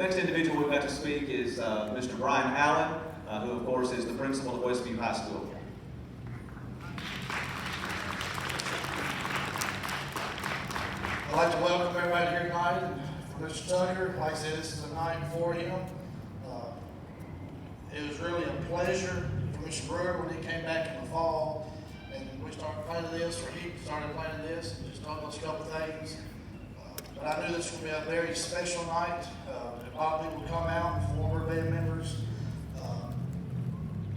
next individual we've got to speak is Mr. Brian Allen, who of course is the principal of Westview High School. I'd like to welcome everybody here tonight. For Mr. Tucker, like I said, this is a night for him. It was really a pleasure for Mr. Brewer when he came back in the fall and we started planning this, or he started planning this, and just talked about a couple things. But I knew this was going to be a very special night. A lot of people would come out, former band members.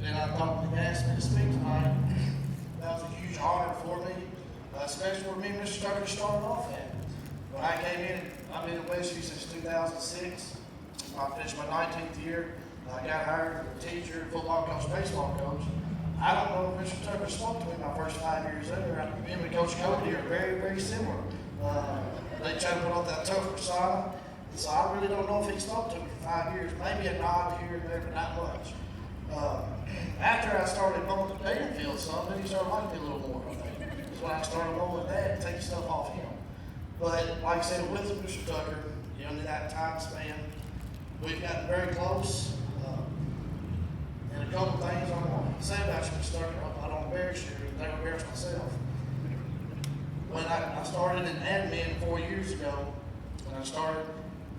And I thought when he asked me to speak tonight, that was a huge honor for me, especially where me and Mr. Tucker started off at. When I came in, I've been at Westview since 2006. I finished my 19th year. I got hired as a teacher, football coach, baseball coach. I don't know if Mr. Tucker spoke to me my first 5 years there. Him and Coach Cody are very, very similar. They try to put on that tough persona. So I really don't know if he spoke to me for 5 years. Maybe a nod here and there, but not much. After I started mowing the dating field some, then he started liking me a little more, I think. Because when I started mowing that, and taking stuff off him. But like I said, with Mr. Tucker, in that time span, we've gotten very close. And a couple things I want to say about you, Mr. Tucker, I don't embarrass you, I don't embarrass myself. When I started in admin 4 years ago, when I started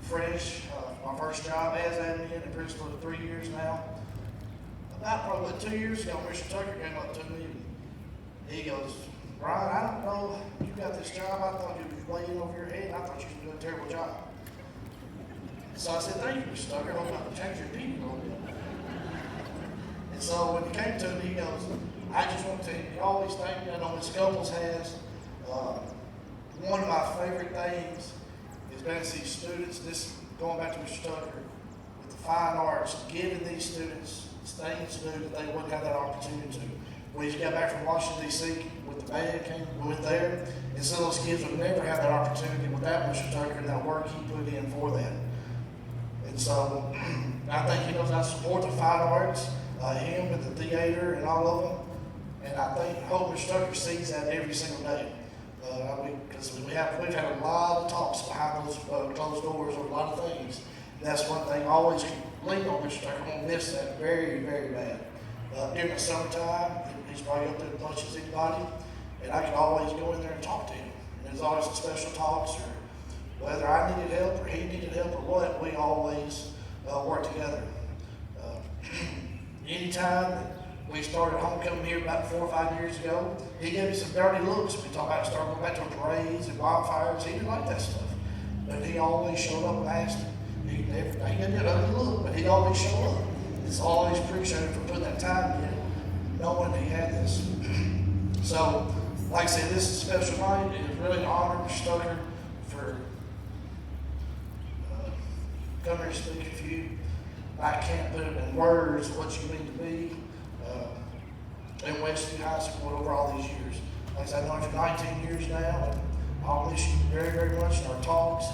fresh, my first job as admin, and principal for 3 years now. About probably 2 years ago, Mr. Tucker came up to me and he goes, "Brian, I don't know, you got this job, I thought you was laying over your head, I thought you were doing a terrible job." So I said, "Thank you, Mr. Tucker, I hope I can change your opinion a little bit." And so when he came to me, he goes, "I just want to tell you all these things I know Ms. Couples has. One of my favorite things is being to see students, this going back to Mr. Tucker, with the fine arts, giving these students things to do that they wouldn't have that opportunity to. When he got back from Washington, D.C. with the band, we went there, and some of those kids would never have that opportunity without Mr. Tucker and that work he put in for them. And so I think he knows how to support the fine arts, him and the theater and all of them. And I think, hope Mr. Tucker sees that every single day. Because we've had a lot of talks behind those closed doors on a lot of things. And that's one thing I always lean on Mr. Tucker. I'm going to miss that very, very bad. During the summertime, he's probably up there as much as anybody. And I can always go in there and talk to him. And there's always special talks, or whether I needed help or he needed help or what, we always work together. Anytime we started homecoming here about 4 or 5 years ago, he gave me some dirty looks. We talked about starting going back to parades and wildfires. He didn't like that stuff. But he always showed up and asked him. He gave me an ugly look, but he'd always show up. It's always appreciated for putting that time in, knowing he had this. So, like I said, this is a special night. It is really an honor, Mr. Tucker, for coming here to speak with you. I can't put it in words what you mean to me in Westview High School over all these years. Like I said, I've known you for 19 years now, and I'll miss you very, very much in our talks.